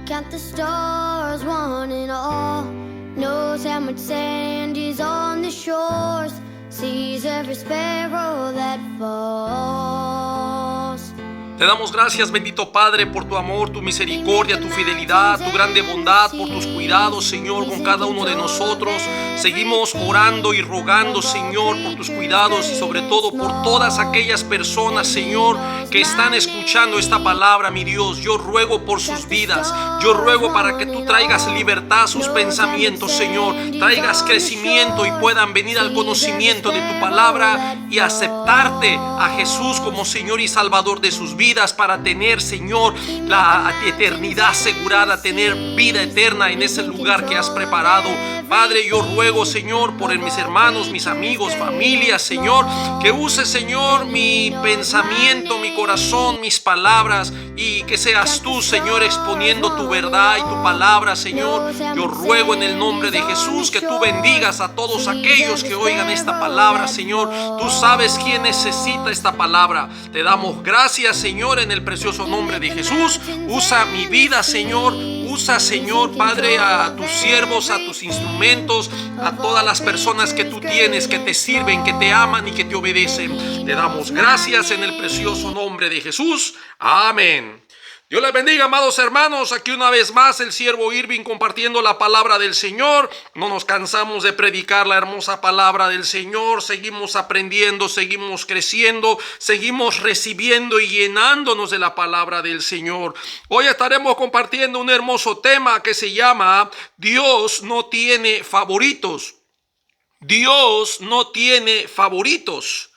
count the stars, one and all. Knows how much sand is on the shores. Sees every sparrow that falls. Te damos gracias, bendito Padre, por tu amor, tu misericordia, tu fidelidad, tu grande bondad, por tus cuidados, Señor, con cada uno de nosotros. Seguimos orando y rogando, Señor, por tus cuidados y sobre todo por todas aquellas personas, Señor, que están escuchando esta palabra, mi Dios. Yo ruego por sus vidas. Yo ruego para que tú traigas libertad a sus pensamientos, Señor. Traigas crecimiento y puedan venir al conocimiento de tu palabra y aceptarte a Jesús como Señor y Salvador de sus vidas, para tener, Señor, la eternidad asegurada, tener vida eterna en ese lugar que has preparado. Padre, yo ruego, Señor, por mis hermanos, mis amigos, familia, Señor, que use, Señor, mi pensamiento, mi corazón, mis palabras, y que seas tú, Señor, exponiendo tu verdad y tu palabra, Señor. Yo ruego en el nombre de Jesús que tú bendigas a todos aquellos que oigan esta palabra, Señor. Tú sabes quién necesita esta palabra. Te damos gracias, Señor, en el precioso nombre de Jesús. Usa mi vida, Señor. Usa, Señor, Padre, a tus siervos, a tus instrumentos, a todas las personas que tú tienes, que te sirven, que te aman y que te obedecen. Te damos gracias en el precioso nombre de Jesús. Amén. Dios les bendiga, amados hermanos. Aquí una vez más el siervo Irving compartiendo la palabra del Señor. No nos cansamos de predicar la hermosa palabra del Señor. Seguimos aprendiendo, seguimos creciendo, seguimos recibiendo y llenándonos de la palabra del Señor. Hoy estaremos compartiendo un hermoso tema que se llama Dios no tiene favoritos. Dios no tiene favoritos.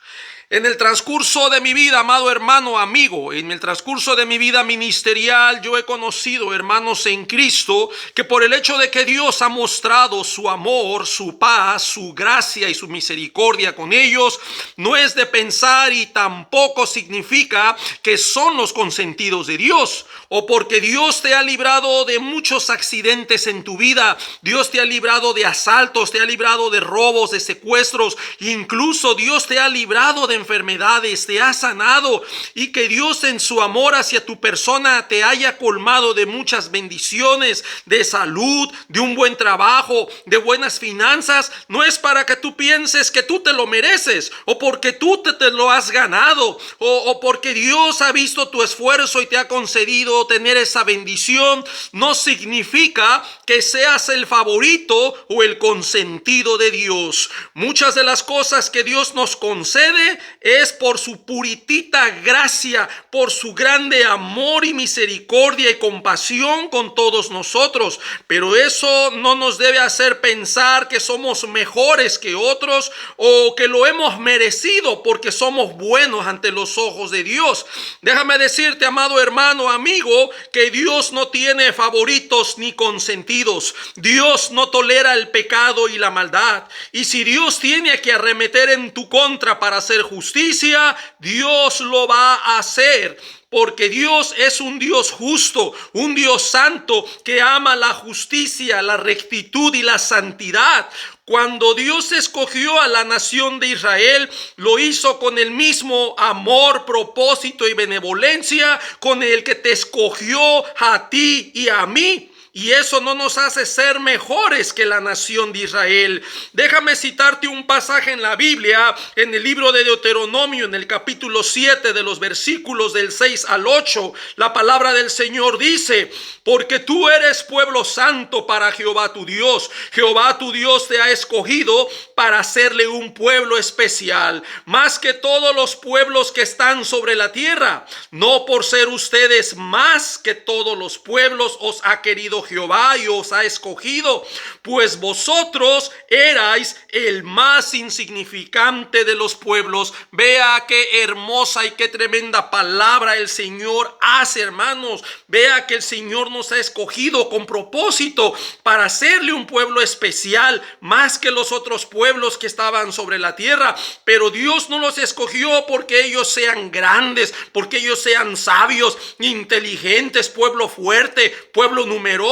En el transcurso de mi vida, amado hermano, amigo, en el transcurso de mi vida ministerial, yo he conocido hermanos en Cristo que por el hecho de que Dios ha mostrado su amor, su paz, su gracia y su misericordia con ellos, no es de pensar y tampoco significa que son los consentidos de Dios, o porque Dios te ha librado de muchos accidentes en tu vida, Dios te ha librado de asaltos, te ha librado de robos, de secuestros, incluso Dios te ha librado de enfermedades, te ha sanado, y que Dios en su amor hacia tu persona te haya colmado de muchas bendiciones, de salud, de un buen trabajo, de buenas finanzas, no es para que tú pienses que tú te lo mereces, o porque tú te lo has ganado, o porque Dios ha visto tu esfuerzo y te ha concedido tener esa bendición. No significa que seas el favorito o el consentido de Dios. Muchas de las cosas que Dios nos concede es por su puritita gracia, por su grande amor y misericordia y compasión con todos nosotros. Pero eso no nos debe hacer pensar que somos mejores que otros o que lo hemos merecido porque somos buenos ante los ojos de Dios. Déjame decirte, amado hermano, amigo, que Dios no tiene favoritos ni consentidos. Dios no tolera el pecado y la maldad. Y si Dios tiene que arremeter en tu contra para hacer justicia, Dios lo va a hacer. Porque Dios es un Dios justo, un Dios santo que ama la justicia, la rectitud y la santidad. Cuando Dios escogió a la nación de Israel, lo hizo con el mismo amor, propósito y benevolencia con el que te escogió a ti y a mí. Y eso no nos hace ser mejores que la nación de Israel. Déjame citarte un pasaje en la Biblia, en el libro de Deuteronomio, en el capítulo 7, de los versículos del 6 al 8. La palabra del Señor dice: porque tú eres pueblo santo para Jehová tu Dios. Jehová tu Dios te ha escogido para hacerle un pueblo especial, más que todos los pueblos que están sobre la tierra. No por ser ustedes más que todos los pueblos os ha querido Jehová y os ha escogido, pues vosotros erais el más insignificante de los pueblos. Vea qué hermosa y qué tremenda palabra el Señor hace, hermanos. Vea que el Señor nos ha escogido con propósito para hacerle un pueblo especial, más que los otros pueblos que estaban sobre la tierra. Pero Dios no los escogió porque ellos sean grandes, porque ellos sean sabios, inteligentes, pueblo fuerte, pueblo numeroso.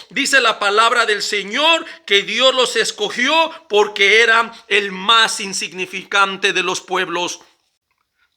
Dice la palabra del Señor que Dios los escogió porque eran el más insignificante de los pueblos.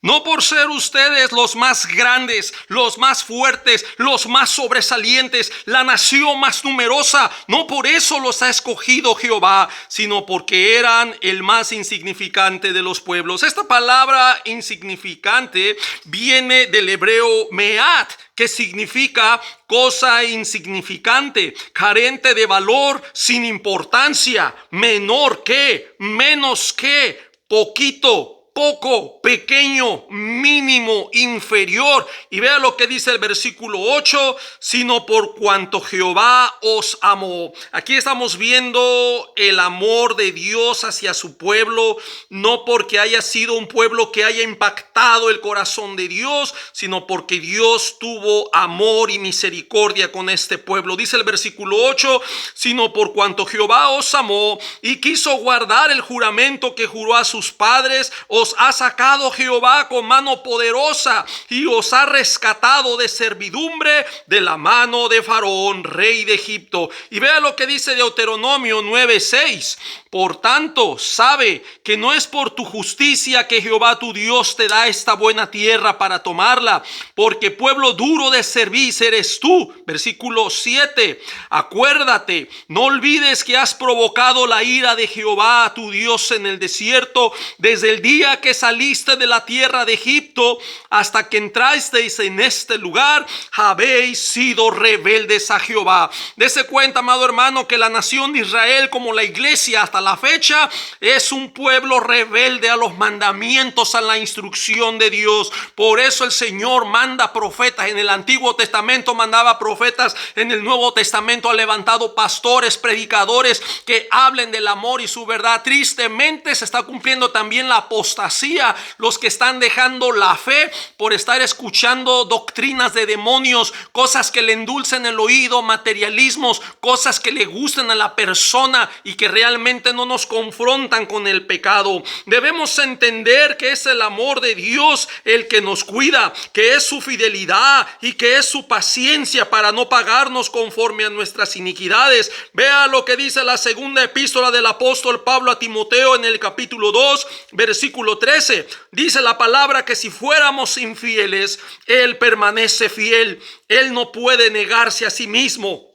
No por ser ustedes los más grandes, los más fuertes, los más sobresalientes, la nación más numerosa. No por eso los ha escogido Jehová, sino porque eran el más insignificante de los pueblos. Esta palabra insignificante viene del hebreo meat, que significa cosa insignificante, carente de valor, sin importancia, menor que, menos que, poquito, poco, pequeño, mínimo, inferior. Y vea lo que dice el versículo 8, sino por cuanto Jehová os amó. Aquí estamos viendo el amor de Dios hacia su pueblo, no porque haya sido un pueblo que haya impactado el corazón de Dios, sino porque Dios tuvo amor y misericordia con este pueblo. Dice el versículo 8, sino por cuanto Jehová os amó y quiso guardar el juramento que juró a sus padres, os ha sacado Jehová con mano poderosa y os ha rescatado de servidumbre de la mano de Faraón, rey de Egipto. Y vea lo que dice Deuteronomio 9:6. Por tanto, sabe que no es por tu justicia que Jehová tu Dios te da esta buena tierra para tomarla, porque pueblo duro de servir eres tú. Versículo 7. Acuérdate, no olvides que has provocado la ira de Jehová tu Dios en el desierto desde el día que saliste de la tierra de Egipto hasta que entrasteis en este lugar. Habéis sido rebeldes a Jehová. Dese cuenta, amado hermano, que la nación de Israel, como la iglesia hasta la fecha, es un pueblo rebelde a los mandamientos, a la instrucción de Dios. Por eso el Señor manda profetas. En el Antiguo Testamento mandaba profetas, en el Nuevo Testamento ha levantado pastores, predicadores que hablen del amor y su verdad. Tristemente se está cumpliendo también la apostasía, los que están dejando la fe por estar escuchando doctrinas de demonios, cosas que le endulcen el oído, materialismos, cosas que le gusten a la persona y que realmente no nos confrontan con el pecado. Debemos entender que es el amor de Dios el que nos cuida, que es su fidelidad y que es su paciencia para no pagarnos conforme a nuestras iniquidades. Vea lo que dice la segunda epístola del apóstol Pablo a Timoteo en el capítulo 2, versículo 13. Dice la palabra que si fuéramos infieles, Él permanece fiel. Él no puede negarse a sí mismo.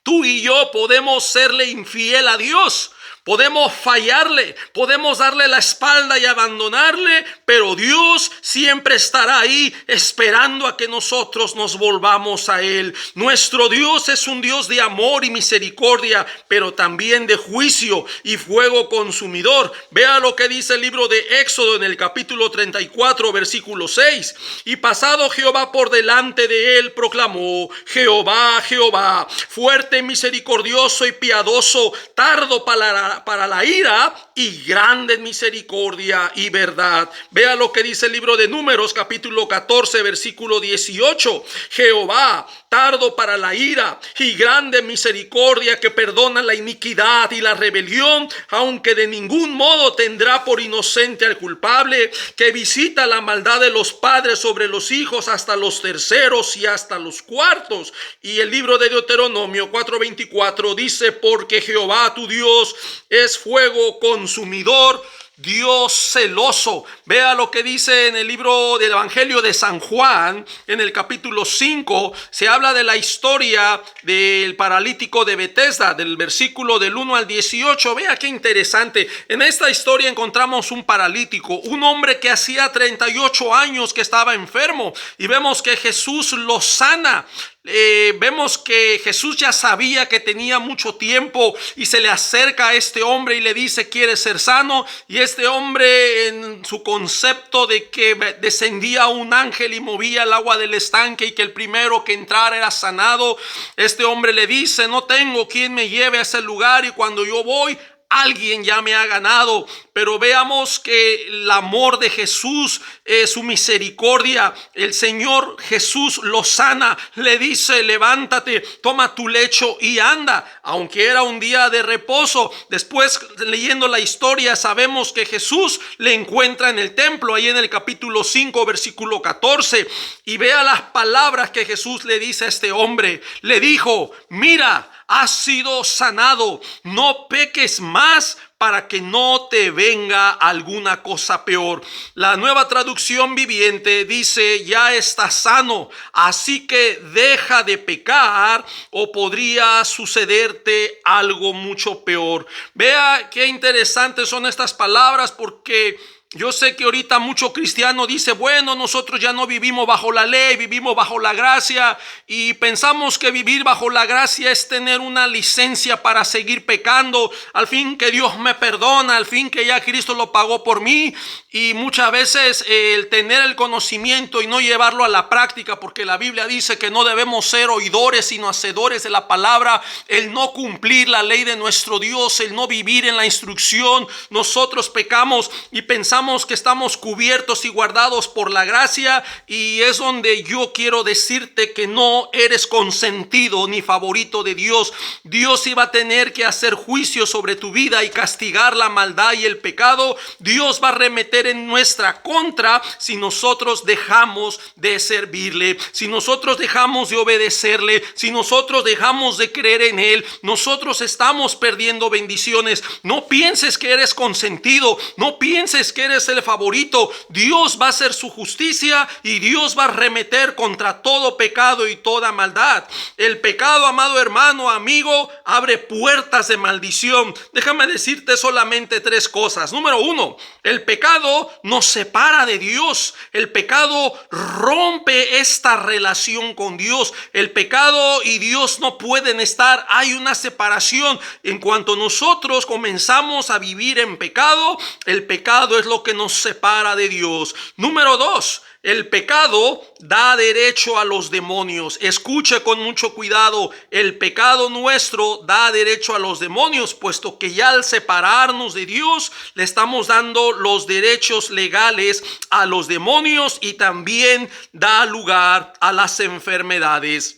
Tú y yo podemos serle infiel a Dios. Podemos fallarle, podemos darle la espalda y abandonarle, pero Dios siempre estará ahí esperando a que nosotros nos volvamos a Él. Nuestro Dios es un Dios de amor y misericordia, pero también de juicio y fuego consumidor. Vea lo que dice el libro de Éxodo en el capítulo 34, versículo 6. Y pasado Jehová por delante de él, proclamó: Jehová, Jehová, fuerte, misericordioso y piadoso, tardo para la ira y grande en misericordia y verdad. Vea lo que dice el libro de Números capítulo 14 versículo 18. Jehová, tardo para la ira y grande en misericordia, que perdona la iniquidad y la rebelión, aunque de ningún modo tendrá por inocente al culpable, que visita la maldad de los padres sobre los hijos hasta los terceros y hasta los cuartos. Y el libro de Deuteronomio 4:24 dice: porque Jehová tu Dios es fuego consumidor, Dios celoso. Vea lo que dice en el libro del Evangelio de San Juan, en el capítulo 5, se habla de la historia del paralítico de Betesda, del versículo del 1 al 18. Vea qué interesante. En esta historia encontramos un paralítico, un hombre que hacía 38 años que estaba enfermo, y vemos que Jesús lo sana. Vemos que Jesús ya sabía que tenía mucho tiempo y se le acerca a este hombre y le dice: ¿quieres ser sano? Y este hombre, en su concepto de que descendía un ángel y movía el agua del estanque y que el primero que entrara era sanado, este hombre le dice: no tengo quien me lleve a ese lugar, y cuando yo voy, alguien ya me ha ganado. Pero veamos que el amor de Jesús, su misericordia, el Señor Jesús lo sana, le dice: levántate, toma tu lecho y anda. Aunque era un día de reposo, después leyendo la historia sabemos que Jesús le encuentra en el templo, ahí en el capítulo 5 versículo 14, y vea las palabras que Jesús le dice a este hombre. Le dijo: mira, has sido sanado. No peques más para que no te venga alguna cosa peor. La Nueva Traducción Viviente dice: ya estás sano, así que deja de pecar o podría sucederte algo mucho peor. Vea qué interesantes son estas palabras, porque yo sé que ahorita mucho cristiano dice: bueno, nosotros ya no vivimos bajo la ley, vivimos bajo la gracia, y pensamos que vivir bajo la gracia es tener una licencia para seguir pecando, al fin que Dios me perdona, al fin que ya Cristo lo pagó por mí. Y muchas veces el tener el conocimiento y no llevarlo a la práctica, porque la Biblia dice que no debemos ser oidores sino hacedores de la palabra, el no cumplir la ley de nuestro Dios, el no vivir en la instrucción, nosotros pecamos y pensamos que estamos cubiertos y guardados por la gracia, y es donde yo quiero decirte que no eres consentido ni favorito de Dios. Dios iba a tener que hacer juicio sobre tu vida y castigar la maldad y el pecado. Dios va a arremeter en nuestra contra si nosotros dejamos de servirle, si nosotros dejamos de obedecerle, si nosotros dejamos de creer en Él. Nosotros estamos perdiendo bendiciones. No pienses que eres consentido, no pienses que eres el favorito. Dios va a hacer su justicia y Dios va a arremeter contra todo pecado y toda maldad. El pecado, amado hermano, amigo, abre puertas de maldición. Déjame decirte solamente tres cosas. Número uno, el pecado nos separa de Dios. El pecado rompe esta relación con Dios. El pecado y Dios no pueden estar. Hay una separación. En cuanto nosotros comenzamos a vivir en pecado, el pecado es lo que nos separa de Dios. Número dos, el pecado da derecho a los demonios. Escuche con mucho cuidado. El pecado nuestro da derecho a los demonios, puesto que ya al separarnos de Dios le estamos dando los derechos legales a los demonios, y también da lugar a las enfermedades.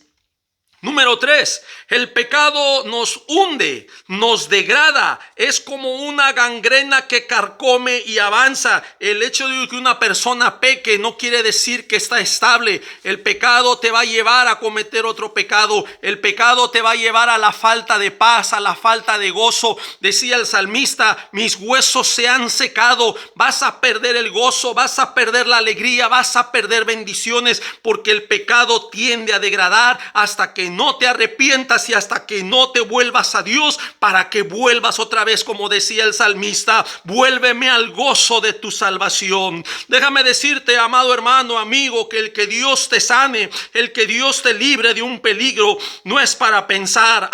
Número 3, el pecado nos hunde, nos degrada, es como una gangrena que carcome y avanza. El hecho de que una persona peque no quiere decir que está estable. El pecado te va a llevar a cometer otro pecado. El pecado te va a llevar a la falta de paz, a la falta de gozo. Decía el salmista: mis huesos se han secado. Vas a perder el gozo, vas a perder la alegría, vas a perder bendiciones, porque el pecado tiende a degradar hasta que no te arrepientas y hasta que no te vuelvas a Dios, para que vuelvas otra vez, como decía el salmista: vuélveme al gozo de tu salvación. Déjame decirte, amado hermano, amigo, que el que Dios te sane, el que Dios te libre de un peligro, no es para pensar: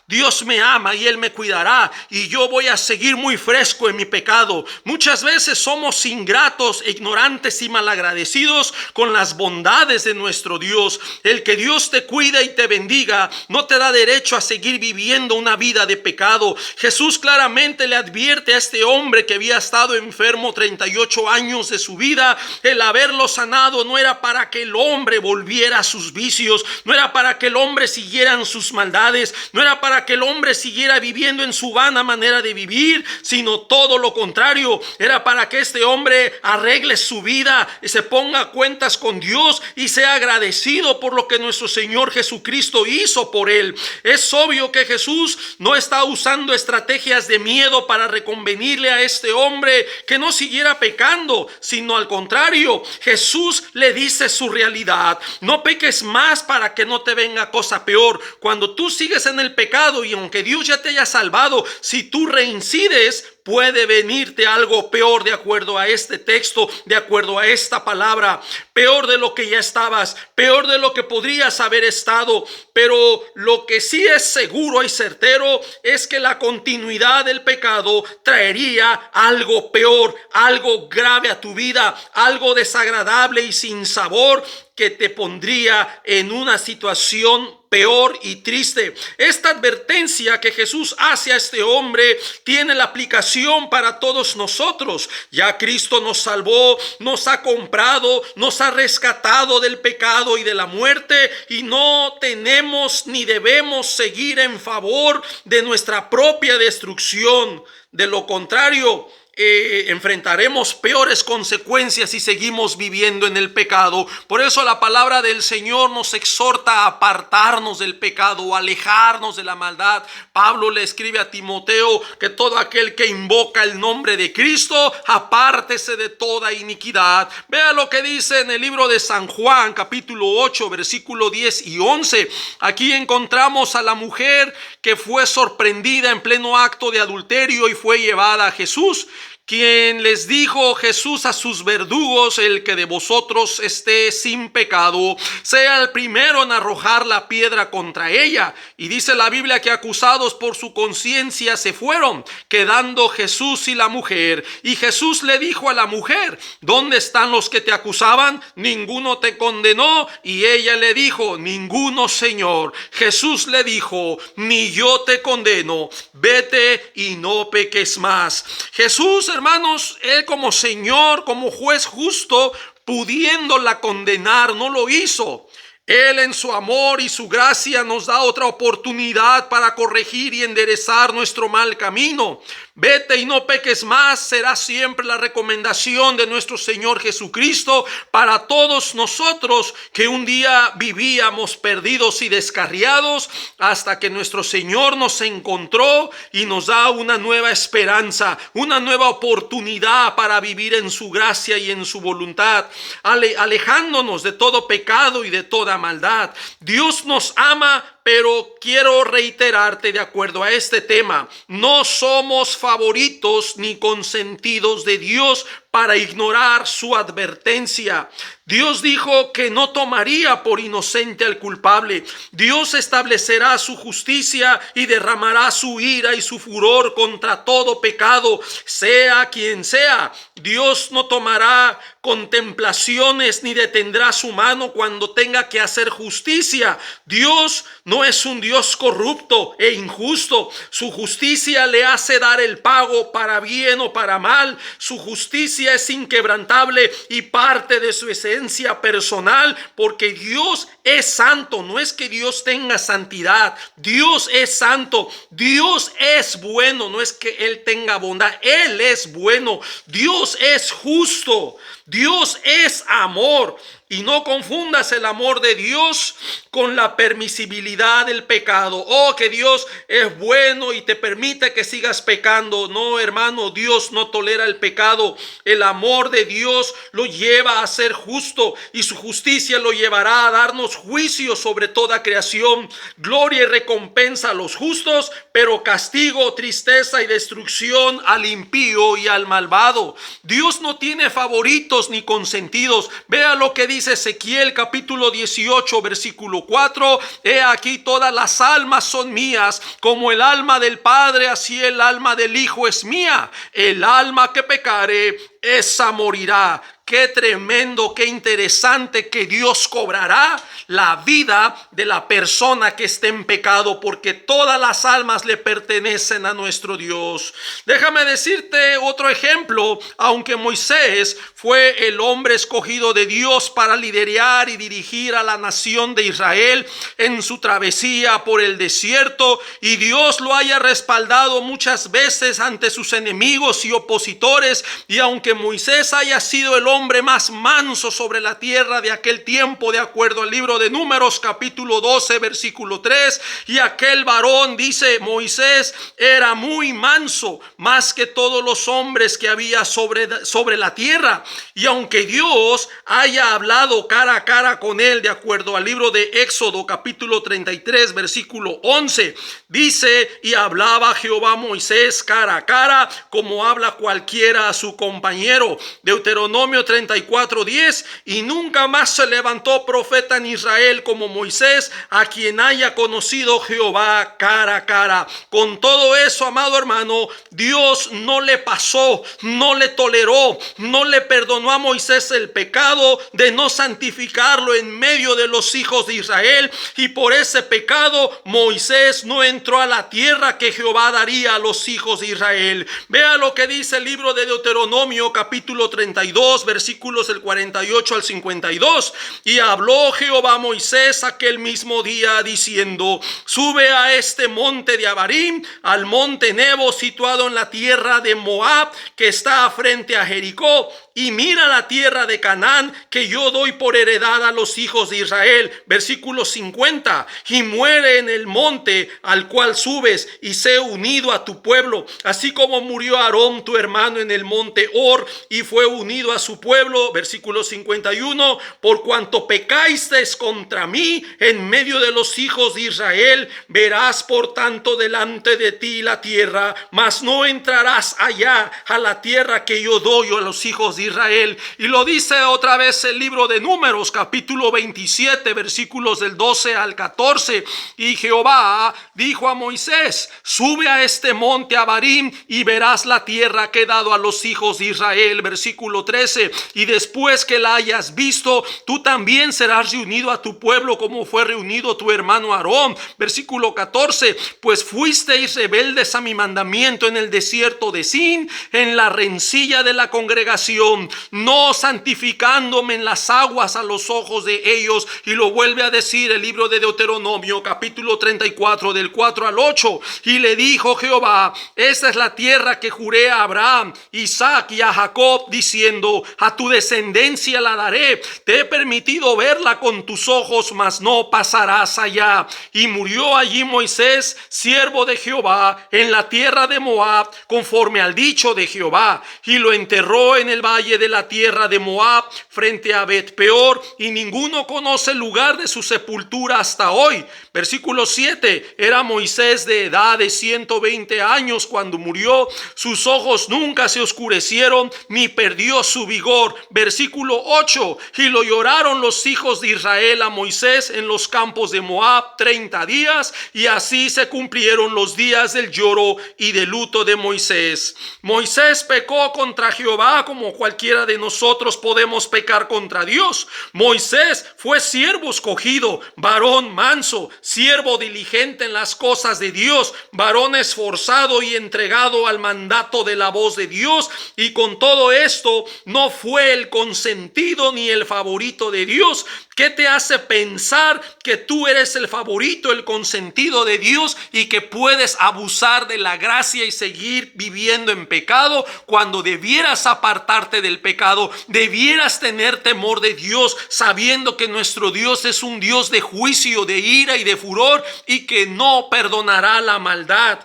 Dios me ama y Él me cuidará y yo voy a seguir muy fresco en mi pecado. Muchas veces somos ingratos, ignorantes y malagradecidos con las bondades de nuestro Dios. El que Dios te cuida y te bendiga no te da derecho a seguir viviendo una vida de pecado. Jesús claramente le advierte a este hombre que había estado enfermo 38 años de su vida. El haberlo sanado no era para que el hombre volviera a sus vicios, no era para que el hombre siguiera en sus maldades, no era para que el hombre siguiera viviendo en su vana manera de vivir, sino todo lo contrario. Era para que este hombre arregle su vida y se ponga a cuentas con Dios y sea agradecido por lo que nuestro Señor Jesucristo hizo por él. Es obvio que Jesús no está usando estrategias de miedo para reconvenirle a este hombre que no siguiera pecando, sino al contrario, Jesús le dice su realidad: no peques más para que no te venga cosa peor. Cuando tú sigues en el pecado, y aunque Dios ya te haya salvado, si tú reincides, puede venirte algo peor, de acuerdo a este texto, de acuerdo a esta palabra. Peor de lo que ya estabas, peor de lo que podrías haber estado. Pero lo que sí es seguro y certero es que la continuidad del pecado traería algo peor, algo grave a tu vida, algo desagradable y sin sabor, que te pondría en una situación peor y triste. Esta advertencia que Jesús hace a este hombre tiene la aplicación para todos nosotros. Ya Cristo nos salvó, nos ha comprado, nos ha rescatado del pecado y de la muerte, y no tenemos ni debemos seguir en favor de nuestra propia destrucción. De lo contrario, enfrentaremos peores consecuencias si seguimos viviendo en el pecado. Por eso la palabra del Señor nos exhorta a apartarnos del pecado, alejarnos de la maldad. Pablo le escribe a Timoteo que todo aquel que invoca el nombre de Cristo, apártese de toda iniquidad. Vea lo que dice en el libro de San Juan, capítulo 8, versículo 10 y 11. Aquí encontramos a la mujer que fue sorprendida en pleno acto de adulterio y fue llevada a Jesús, quien les dijo Jesús a sus verdugos: el que de vosotros esté sin pecado, sea el primero en arrojar la piedra contra ella. Y dice la Biblia que acusados por su conciencia se fueron, quedando Jesús y la mujer. Y Jesús le dijo a la mujer: ¿dónde están los que te acusaban? ¿Ninguno te condenó? Y ella le dijo: ninguno, Señor. Jesús le dijo: ni yo te condeno, vete y no peques más. Jesús, hermanos, él como Señor, como juez justo, pudiéndola condenar, no lo hizo. Él en su amor y su gracia nos da otra oportunidad para corregir y enderezar nuestro mal camino. Vete y no peques más será siempre la recomendación de nuestro Señor Jesucristo para todos nosotros que un día vivíamos perdidos y descarriados, hasta que nuestro Señor nos encontró y nos da una nueva esperanza, una nueva oportunidad para vivir en su gracia y en su voluntad, alejándonos de todo pecado y de toda maldad. Dios nos ama, pero quiero reiterarte de acuerdo a este tema: no somos favoritos ni consentidos de Dios para ignorar su advertencia. Dios dijo que no tomaría por inocente al culpable. Dios establecerá su justicia y derramará su ira y su furor contra todo pecado, sea quien sea. Dios no tomará contemplaciones ni detendrá su mano cuando tenga que hacer justicia. Dios no es un Dios corrupto e injusto. Su justicia le hace dar el pago para bien o para mal. Su justicia es inquebrantable y parte de su esencia personal, porque Dios es santo. No es que Dios tenga santidad, Dios es santo. Dios es bueno, no es que Él tenga bondad, Él es bueno. Dios es justo, Dios es amor. Y no confundas el amor de Dios con la permisibilidad del pecado. Oh, que Dios es bueno y te permite que sigas pecando. No, hermano, Dios no tolera el pecado. El amor de Dios lo lleva a ser justo y su justicia lo llevará a darnos juicio sobre toda creación. Gloria y recompensa a los justos, pero castigo, tristeza y destrucción al impío y al malvado. Dios no tiene favoritos ni consentidos. Vea lo que dice Ezequiel capítulo 18 versículo 4: he aquí todas las almas son mías, como el alma del Padre, así el alma del Hijo es mía. El alma que pecare, esa morirá. Qué tremendo, qué interesante que Dios cobrará la vida de la persona que esté en pecado, porque todas las almas le pertenecen a nuestro Dios. Déjame decirte otro ejemplo. Aunque Moisés fue el hombre escogido de Dios para liderar y dirigir a la nación de Israel en su travesía por el desierto, y Dios lo haya respaldado muchas veces ante sus enemigos y opositores, y aunque Moisés haya sido el hombre más manso sobre la tierra de aquel tiempo, de acuerdo al libro de Números capítulo 12 versículo 3, y aquel varón, dice, Moisés era muy manso, más que todos los hombres que había sobre la tierra. Y aunque Dios haya hablado cara a cara con él, de acuerdo al libro de Éxodo capítulo 33 versículo 11, dice: y hablaba Jehová a Moisés cara a cara, como habla cualquiera a su compañero. Deuteronomio 34:10, y nunca más se levantó profeta en Israel como Moisés, a quien haya conocido Jehová cara a cara. Con todo eso, amado hermano, Dios no le pasó, no le toleró, no le perdonó a Moisés el pecado de no santificarlo en medio de los hijos de Israel, y por ese pecado Moisés no entró a la tierra que Jehová daría a los hijos de Israel. Vea lo que dice el libro de Deuteronomio capítulo 32 versículos del 48 al 52. Y habló Jehová a Moisés aquel mismo día diciendo: sube a este monte de Abarim, al monte Nebo, situado en la tierra de Moab, que está frente a Jericó, y mira la tierra de Canaán, que yo doy por heredad a los hijos de Israel. Versículo 50. Y muere en el monte al cual subes, y sé unido a tu pueblo, así como murió Aarón tu hermano en el monte Hor, y fue unido a su pueblo. Versículo 51. Por cuanto pecasteis contra mí en medio de los hijos de Israel, verás por tanto delante de ti la tierra, mas no entrarás allá a la tierra que yo doy a los hijos de Israel. Y lo dice otra vez el libro de Números, capítulo 27, versículos del 12 al 14. Y Jehová dijo a Moisés: sube a este monte Abarim y verás la tierra que he dado a los hijos de Israel. Versículo 13. Y después que la hayas visto, tú también serás reunido a tu pueblo como fue reunido tu hermano Aarón. Versículo 14. Pues fuisteis rebeldes a mi mandamiento en el desierto de Sin, en la rencilla de la congregación, no santificándome en las aguas a los ojos de ellos. Y lo vuelve a decir el libro de Deuteronomio, capítulo 34, del 4 al 8. Y le dijo Jehová: esta es la tierra que juré a Abraham, Isaac y a Jacob, diciendo: a tu descendencia la daré. Te he permitido verla con tus ojos, mas no pasarás allá. Y murió allí Moisés, siervo de Jehová, en la tierra de Moab, conforme al dicho de Jehová, y lo enterró en el valle de la tierra de Moab, frente a Bet-peor, y ninguno conoce el lugar de su sepultura hasta hoy. Versículo 7. Era Moisés de edad de 120 años cuando murió. Sus ojos nunca se oscurecieron, ni perdió su vigor. Versículo 8. Y lo lloraron los hijos de Israel a Moisés en los campos de Moab 30 días, y así se cumplieron los días del lloro y del luto de Moisés. Moisés pecó contra Jehová como cualquiera de nosotros podemos pecar contra Dios. Moisés fue siervo escogido, varón manso, siervo diligente en las cosas de Dios, varón esforzado y entregado al mandato de la voz de Dios. Y con todo esto no fue el consentido ni el favorito de Dios. ¿Qué te hace pensar que tú eres el favorito, el consentido de Dios, y que puedes abusar de la gracia y seguir viviendo en pecado cuando debieras apartarte del pecado? Debieras tener temor de Dios, sabiendo que nuestro Dios es un Dios de juicio, de ira y de furor, y que no perdonará la maldad.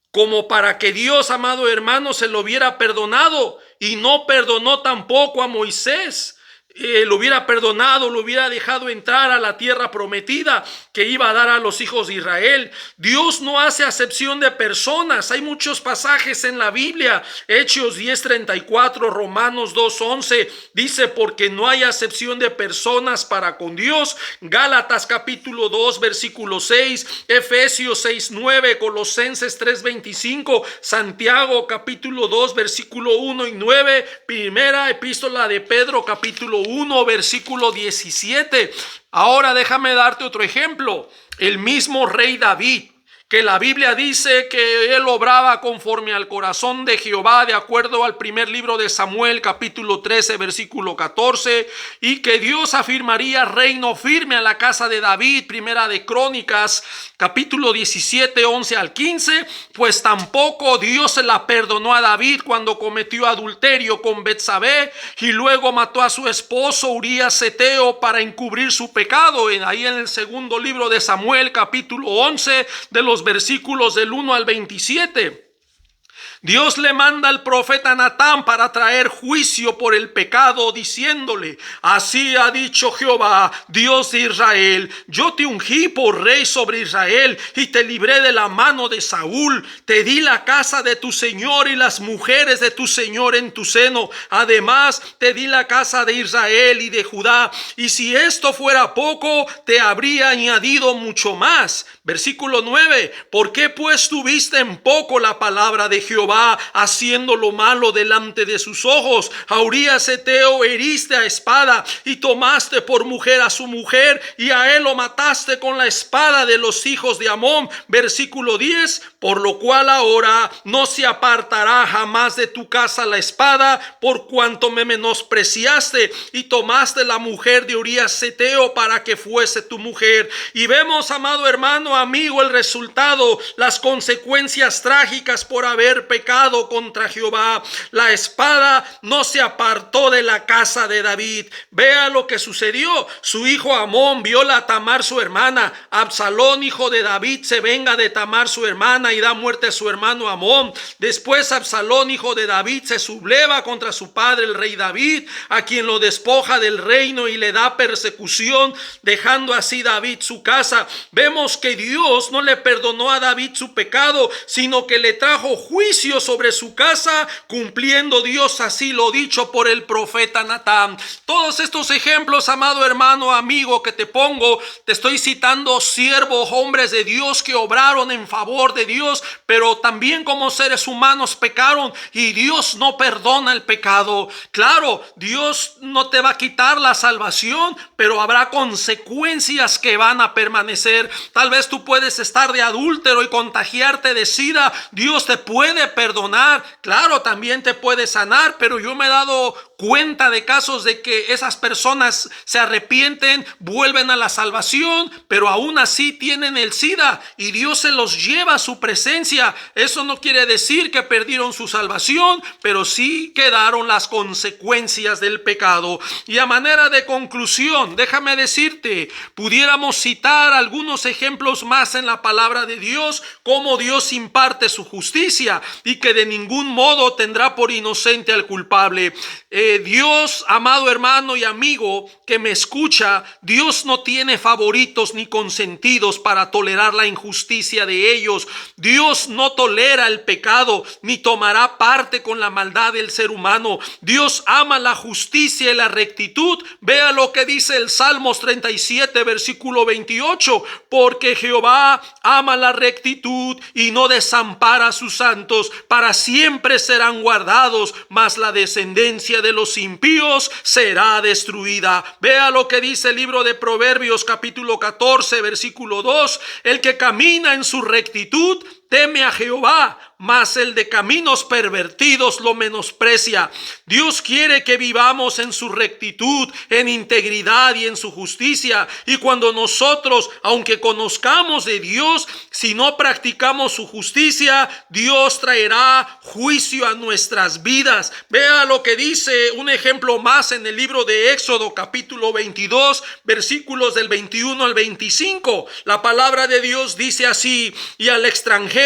Como para que Dios, amado hermano, se lo hubiera perdonado, y no perdonó tampoco a Moisés. Lo hubiera perdonado, lo hubiera dejado entrar a la tierra prometida que iba a dar a los hijos de Israel. Dios no hace acepción de personas. Hay muchos pasajes en la Biblia. Hechos 10:34, Romanos 2:11 dice: porque no hay acepción de personas para con Dios. Gálatas capítulo 2 versículo 6, Efesios 6:9, Colosenses 3:25, Santiago capítulo 2 versículo 1 y 9, primera epístola de Pedro capítulo 1 versículo 17. Ahora déjame darte otro ejemplo. El mismo rey David, que la Biblia dice que él obraba conforme al corazón de Jehová, de acuerdo al primer libro de Samuel, capítulo 13, versículo 14, y que Dios afirmaría reino firme a la casa de David, primera de Crónicas, capítulo 17, 11 al 15, pues tampoco Dios se la perdonó a David cuando cometió adulterio con Betsabé y luego mató a su esposo Urías Eteo para encubrir su pecado. Ahí en el segundo libro de Samuel, capítulo 11, de los versículos del 1 al 27. Dios le manda al profeta Natán para traer juicio por el pecado, diciéndole: así ha dicho Jehová, Dios de Israel, yo te ungí por rey sobre Israel y te libré de la mano de Saúl. Te di la casa de tu señor y las mujeres de tu señor en tu seno. Además te di la casa de Israel y de Judá. Y si esto fuera poco, te habría añadido mucho más. Versículo 9. ¿Por qué pues tuviste en poco la palabra de Jehová? Jehová haciendo lo malo delante de sus ojos. A Urías Eteo heriste a espada y tomaste por mujer a su mujer, y a él lo mataste con la espada de los hijos de Amón. Versículo 10, por lo cual ahora no se apartará jamás de tu casa la espada, por cuanto me menospreciaste y tomaste la mujer de Urías Eteo para que fuese tu mujer. Y vemos, amado hermano, amigo, el resultado, las consecuencias trágicas por haber pecado contra Jehová. La espada no se apartó de la casa de David. Vea lo que sucedió. Su hijo Amón viola a Tamar su hermana. Absalón, hijo de David, se venga de Tamar su hermana y da muerte a su hermano Amón. Después Absalón, hijo de David, se subleva contra su padre el rey David, a quien lo despoja del reino y le da persecución, dejando así David su casa. Vemos que Dios no le perdonó a David su pecado, sino que le trajo juicio sobre su casa, cumpliendo Dios así lo dicho por el profeta Natán. Todos estos ejemplos, amado hermano, amigo, que te pongo, te estoy citando siervos, hombres de Dios que obraron en favor de Dios, pero también como seres humanos pecaron y Dios no perdona el pecado. Claro, Dios no te va a quitar la salvación, pero habrá consecuencias que van a permanecer. Tal vez tú puedes estar de adúltero y contagiarte de SIDA. Dios te puede perdonar, claro, también te puede sanar, pero yo me he dado cuenta de casos de que esas personas se arrepienten, vuelven a la salvación, pero aún así tienen el SIDA y Dios se los lleva a su presencia. Eso no quiere decir que perdieron su salvación, pero sí quedaron las consecuencias del pecado. Y a manera de conclusión, déjame decirte, pudiéramos citar algunos ejemplos más en la palabra de Dios, cómo Dios imparte su justicia y que de ningún modo tendrá por inocente al culpable. Dios, amado hermano y amigo que me escucha, Dios no tiene favoritos ni consentidos para tolerar la injusticia de ellos. Dios no tolera el pecado ni tomará parte con la maldad del ser humano. Dios ama la justicia y la rectitud. Vea lo que dice el Salmos 37, versículo 28, porque Jehová ama la rectitud y no desampara a sus santos. Para siempre serán guardados, mas la descendencia de los impíos será destruida. Vea lo que dice el libro de Proverbios capítulo 14 versículo 2, el que camina en su rectitud teme a Jehová, mas el de caminos pervertidos lo menosprecia. Dios quiere que vivamos en su rectitud, en integridad y en su justicia. Y cuando nosotros, aunque conozcamos de Dios, si no practicamos su justicia, Dios traerá juicio a nuestras vidas. Vea lo que dice un ejemplo más en el libro de Éxodo capítulo 22, versículos del 21 al 25. La palabra de Dios dice así: y al extranjero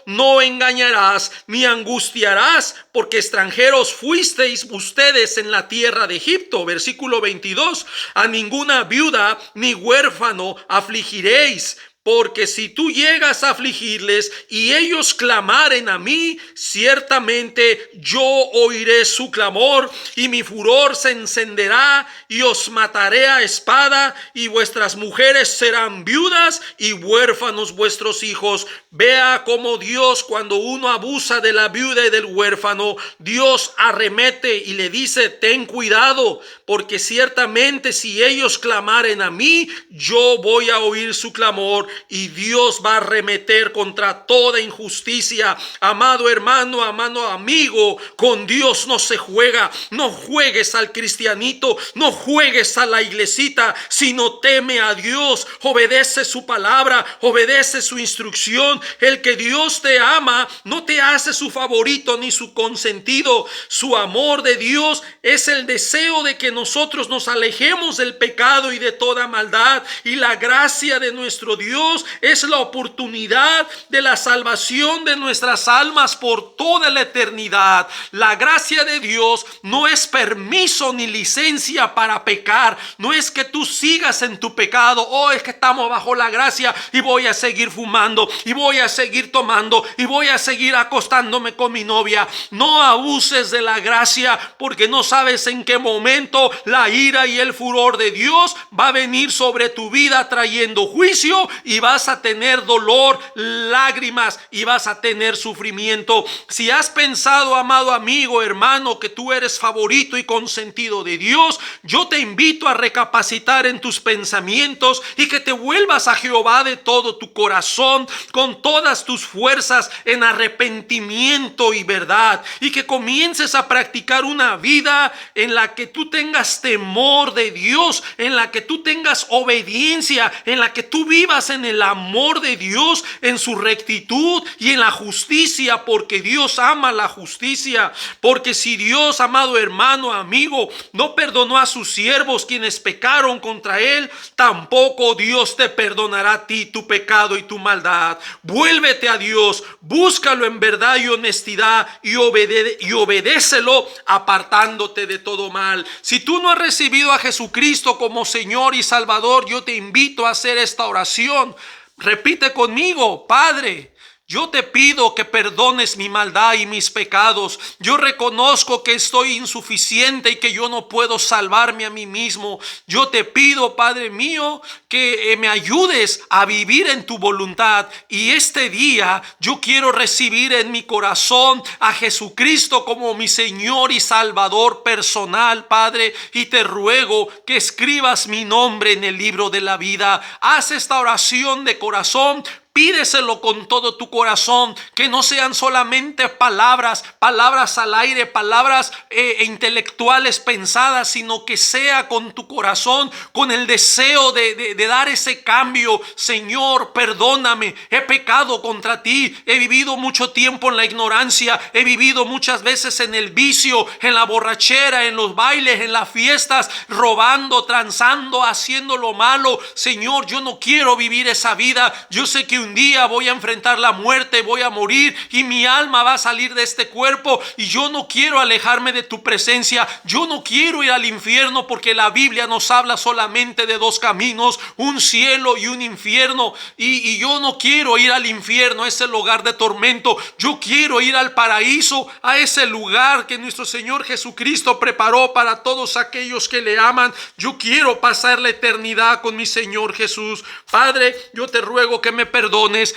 no engañarás ni angustiarás, porque extranjeros fuisteis ustedes en la tierra de Egipto. Versículo 22, a ninguna viuda ni huérfano afligiréis, porque si tú llegas a afligirles y ellos clamaren a mí, ciertamente yo oiré su clamor y mi furor se encenderá y os mataré a espada, y vuestras mujeres serán viudas y huérfanos vuestros hijos. Vea cómo Dios, cuando uno abusa de la viuda y del huérfano, Dios arremete y le dice: ten cuidado, porque ciertamente si ellos clamaren a mí, yo voy a oír su clamor. Y Dios va a arremeter contra toda injusticia. Amado hermano, amado amigo, con Dios no se juega. No juegues al cristianito, no juegues a la iglesita, sino teme a Dios, obedece su palabra, obedece su instrucción. El que Dios te ama no te hace su favorito ni su consentido. Su amor de Dios es el deseo de que nosotros nos alejemos del pecado y de toda maldad, y la gracia de nuestro Dios es la oportunidad de la salvación de nuestras almas por toda la eternidad. La gracia de Dios no es permiso ni licencia para pecar. No es que tú sigas en tu pecado. Oh, es que estamos bajo la gracia y voy a seguir fumando y voy a seguir tomando y voy a seguir acostándome con mi novia. No abuses de la gracia, porque no sabes en qué momento la ira y el furor de Dios va a venir sobre tu vida trayendo juicio, y vas a tener dolor, lágrimas, y vas a tener sufrimiento. Si has pensado, amado amigo, hermano, que tú eres favorito y consentido de Dios, yo te invito a recapacitar en tus pensamientos y que te vuelvas a Jehová de todo tu corazón, con todas tus fuerzas, en arrepentimiento y verdad, y que comiences a practicar una vida en la que tú tengas temor de Dios, en la que tú tengas obediencia, en la que tú vivas en el amor de Dios, en su rectitud y en la justicia, porque Dios ama la justicia. Porque si Dios, amado hermano, amigo, no perdonó a sus siervos quienes pecaron contra él, tampoco Dios te perdonará a ti tu pecado y tu maldad. Vuélvete a Dios, búscalo en verdad y honestidad, y obedécelo, apartándote de todo mal. Si tú no has recibido a Jesucristo como Señor y Salvador, yo te invito a hacer esta oración. Repite conmigo: Padre, yo te pido que perdones mi maldad y mis pecados. Yo reconozco que estoy insuficiente y que yo no puedo salvarme a mí mismo. Yo te pido, Padre mío, que me ayudes a vivir en tu voluntad. Y este día yo quiero recibir en mi corazón a Jesucristo como mi Señor y Salvador personal, Padre. Y te ruego que escribas mi nombre en el libro de la vida. Haz esta oración de corazón. Pídeselo con todo tu corazón, que no sean solamente palabras al aire, palabras intelectuales pensadas, sino que sea con tu corazón, con el deseo de dar ese cambio. Señor, perdóname, he pecado contra ti, he vivido mucho tiempo en la ignorancia, he vivido muchas veces en el vicio, en la borrachera, en los bailes, en las fiestas, robando, transando, haciendo lo malo. Señor, yo no quiero vivir esa vida. Yo sé que un día voy a enfrentar la muerte, voy a morir y mi alma va a salir de este cuerpo, y yo no quiero alejarme de tu presencia. Yo no quiero ir al infierno, porque la Biblia nos habla solamente de dos caminos, un cielo y un infierno, y yo no quiero ir al infierno, ese lugar de tormento. Yo quiero ir al paraíso, a ese lugar que nuestro Señor Jesucristo preparó para todos aquellos que le aman. Yo quiero pasar la eternidad con mi Señor Jesús. Padre, yo te ruego que me perdones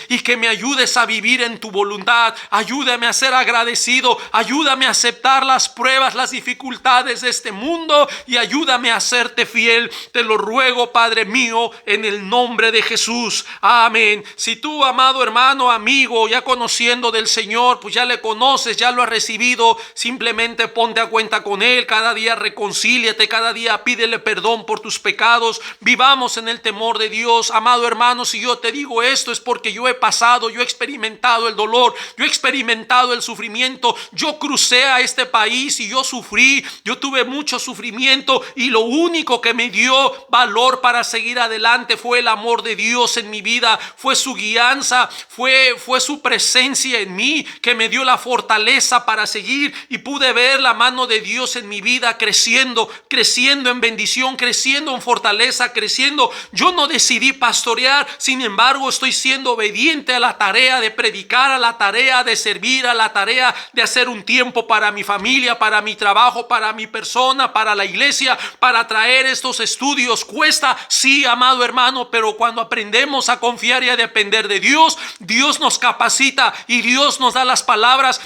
y que me ayudes a vivir en tu voluntad. Ayúdame a ser agradecido, ayúdame a aceptar las pruebas, las dificultades de este mundo, y ayúdame a serte fiel. Te lo ruego, Padre mío, en el nombre de Jesús. Amén. Si tú, amado hermano, amigo, ya conociendo del Señor, pues ya le conoces, ya lo has recibido, simplemente ponte a cuenta con Él. Cada día reconcíliate, cada día pídele perdón por tus pecados. Vivamos en el temor de Dios. Amado hermano, si yo te digo esto, es porque yo he pasado, yo he experimentado el dolor, yo he experimentado el sufrimiento. Yo crucé a este país y yo sufrí, yo tuve mucho sufrimiento, y lo único que me dio valor para seguir adelante fue el amor de Dios en mi vida, fue su guianza, fue su presencia en mí, que me dio la fortaleza para seguir, y pude ver la mano de Dios en mi vida creciendo en bendición, creciendo en fortaleza, creciendo. Yo no decidí pastorear, sin embargo estoy siendo obediente a la tarea de predicar, a la tarea de servir, a la tarea de hacer un tiempo para mi familia, para mi trabajo, para mi persona, para la iglesia, para traer estos estudios. Cuesta, sí, amado hermano, pero cuando aprendemos a confiar y a depender de Dios, Dios nos capacita y Dios nos da las palabras.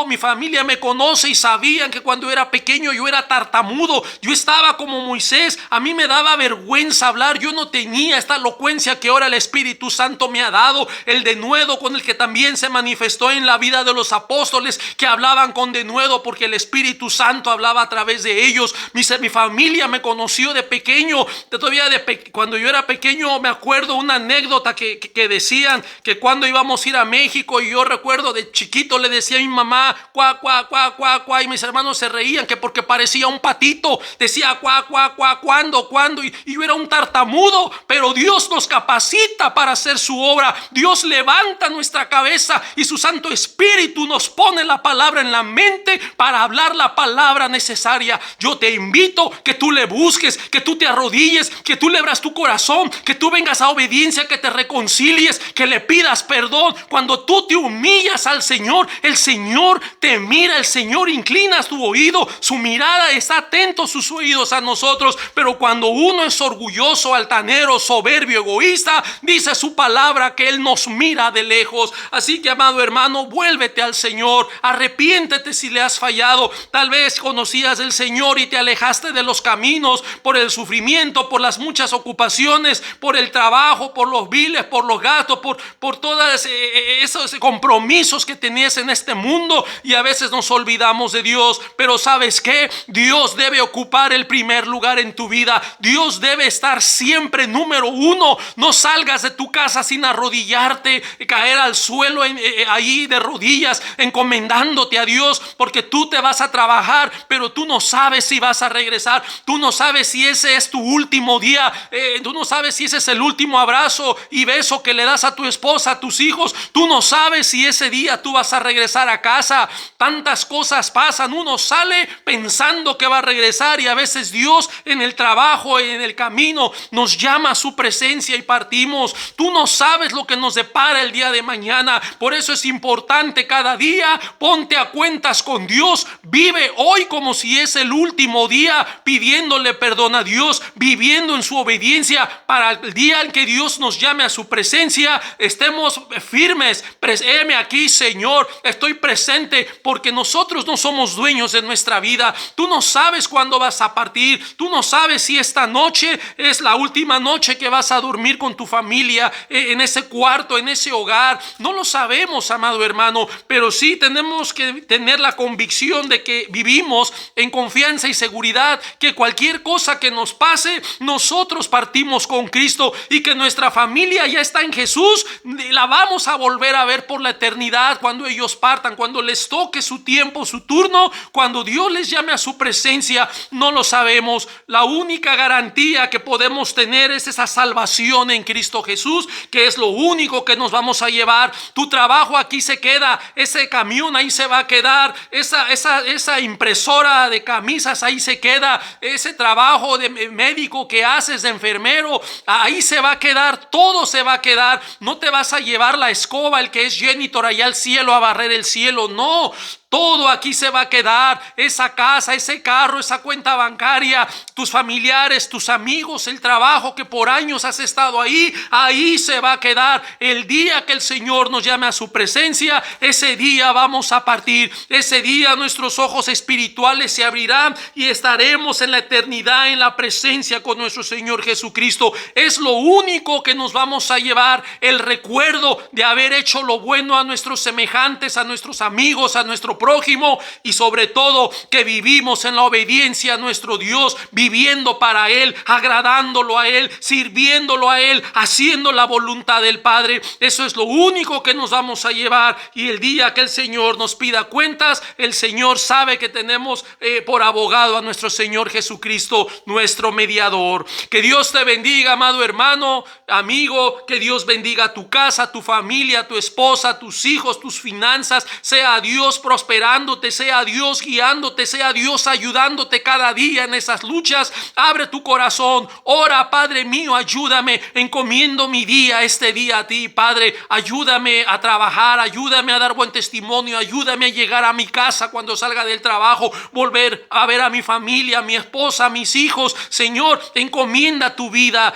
Mi familia me conoce y sabían que cuando era pequeño yo era tartamudo, yo estaba como Moisés, a mí me daba vergüenza hablar, yo no tenía esta elocuencia que ahora el Espíritu Santo me ha dado, el denuedo con el que también se manifestó en la vida de los apóstoles, que hablaban con denuedo porque el Espíritu Santo hablaba a través de ellos. Mi familia me conoció de pequeño, cuando yo era pequeño me acuerdo una anécdota que decían que cuando íbamos a ir a México, y yo recuerdo de chiquito le decía a mi mamá cuá, cuá, cuá, cuá, cuá, y mis hermanos se reían que porque parecía un patito, decía cuá, cuá, cuá, cuándo, y yo era un tartamudo, pero Dios nos capacita para hacer su obra. palabra. Dios levanta nuestra cabeza y su Santo Espíritu nos pone la palabra en la mente para hablar la palabra necesaria. Yo te invito que tú le busques, que tú te arrodilles, que tú le abras tu corazón, que tú vengas a obediencia, que te reconcilies, que le pidas perdón. Cuando tú te humillas al Señor, el Señor te mira, el Señor inclina tu oído, su mirada está atento, sus oídos a nosotros. Pero cuando uno es orgulloso, altanero, soberbio, egoísta, dice su palabra que Él nos mira de lejos. Así que, amado hermano, vuélvete al Señor, arrepiéntete si le has fallado. Tal vez conocías del Señor y te alejaste de los caminos por el sufrimiento, por las muchas ocupaciones, por el trabajo, por los biles, por los gastos, por todos esos compromisos que tenías en este mundo, y a veces nos olvidamos de Dios. Pero ¿sabes qué? Dios debe ocupar el primer lugar en tu vida. Dios debe estar siempre número uno. No salgas de tu casa sin arrodillarte, caer al suelo ahí de rodillas, encomendándote a Dios, porque tú te vas a trabajar, pero tú no sabes si vas a regresar. Tú no sabes si ese es tu último día. Tú no sabes si ese es el último abrazo y beso que le das a tu esposa, a tus hijos. Tú no sabes si ese día tú vas a regresar a casa. Tantas cosas pasan. Uno sale pensando que va a regresar, y a veces Dios en el trabajo, en el camino, nos llama a su presencia y partimos. Tú no sabes lo que nos depara el día de mañana. Por eso es importante cada día, ponte a cuentas con Dios. Vive hoy como si es el último día, pidiéndole perdón a Dios, viviendo en su obediencia, para el día en que Dios nos llame a su presencia, estemos firmes. Heme aquí, Señor, estoy presente, porque nosotros no somos dueños de nuestra vida. Tú no sabes cuándo vas a partir. Tú no sabes si esta noche es la última noche que vas a dormir con tu familia en ese cuarto, en ese hogar. No lo sabemos, amado hermano, pero sí tenemos que tener la convicción de que vivimos en confianza y seguridad, que cualquier cosa que nos pase, nosotros partimos con Cristo, y que nuestra familia ya está en Jesús. La vamos a volver a ver por la eternidad cuando ellos partan, cuando les toque su tiempo, su turno, cuando Dios les llame a su presencia. No lo sabemos. La única garantía que podemos tener es esa salvación en Cristo Jesús, que es lo único que nos vamos a llevar. Tu trabajo aquí se queda, ese camión ahí se va a quedar, esa impresora de camisas ahí se queda, ese trabajo de médico que haces, de enfermero, ahí se va a quedar, todo se va a quedar. No te vas a llevar la escoba, el que es janitor, allá al cielo a barrer el cielo. No, todo aquí se va a quedar. Esa casa, ese carro, esa cuenta bancaria, tus familiares, tus amigos, el trabajo que por años has estado ahí, ahí se va a quedar. El día que el Señor nos llame a su presencia, ese día vamos a partir. Ese día nuestros ojos espirituales se abrirán y estaremos en la eternidad en la presencia con nuestro Señor Jesucristo. Es lo único que nos vamos a llevar, el recuerdo de haber hecho lo bueno a nuestros semejantes, a nuestros amigos, a nuestro prójimo, y sobre todo que vivimos en la obediencia a nuestro Dios, viviendo para Él, agradándolo a Él, sirviéndolo a Él, haciendo la voluntad del Padre. Eso es lo único que nos vamos a llevar, y el día que el Señor nos pida cuentas, el Señor sabe que tenemos por abogado a nuestro Señor Jesucristo, nuestro mediador. Que Dios te bendiga, amado hermano, amigo. Que Dios bendiga tu casa, tu familia, tu esposa, tus hijos, tus finanzas. Sea Dios prosperándote, sea Dios guiándote, sea Dios ayudándote cada día en esas luchas. Abre tu corazón, ora. Padre mío, ayúdame, encomiendo mi día, este día a ti, Padre. Ayúdame a trabajar, ayúdame a dar buen testimonio, ayúdame a llegar a mi casa cuando salga del trabajo, volver a ver a mi familia, a mi esposa, a mis hijos. Señor, encomienda tu vida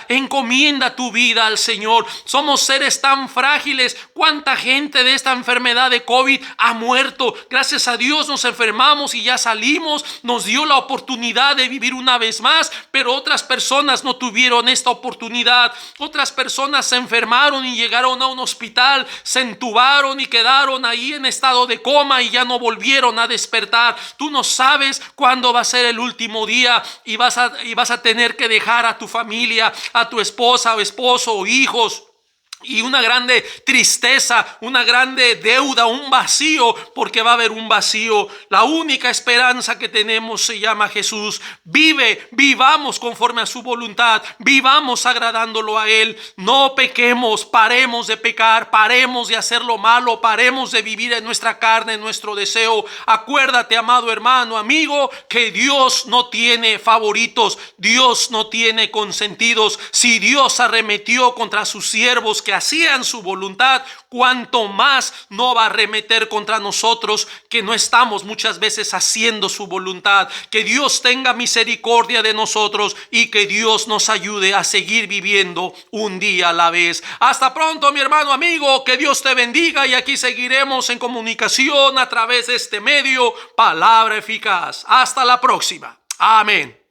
al Señor. Somos seres tan frágiles. ¿Cuánta gente de esta enfermedad de COVID ha muerto? Gracias a Dios nos enfermamos y ya salimos, nos dio la oportunidad de vivir una vez más, pero otras personas no tuvieron esta oportunidad. Otras personas se enfermaron y llegaron a un hospital, se entubaron y quedaron ahí en estado de coma y ya no volvieron a despertar. Tú no sabes cuándo va a ser el último día, y vas a tener que dejar a tu familia, a tu esposa o esposo o hijos. y una grande tristeza, una grande deuda, un vacío, porque va a haber un vacío. La única esperanza que tenemos se llama Jesús. Vivamos conforme a su voluntad, vivamos agradándolo a Él. No pequemos, paremos de pecar, paremos de hacer lo malo, paremos de vivir en nuestra carne, en nuestro deseo. Acuérdate, amado hermano, amigo, que Dios no tiene favoritos, Dios no tiene consentidos. Si Dios arremetió contra sus siervos que hacían su voluntad, cuanto más no va a arremeter contra nosotros que no estamos muchas veces haciendo su voluntad. Que Dios tenga misericordia de nosotros y que Dios nos ayude a seguir viviendo un día a la vez. Hasta pronto, mi hermano amigo, que Dios te bendiga, y aquí seguiremos en comunicación a través de este medio, Palabra Eficaz. Hasta la próxima. Amén.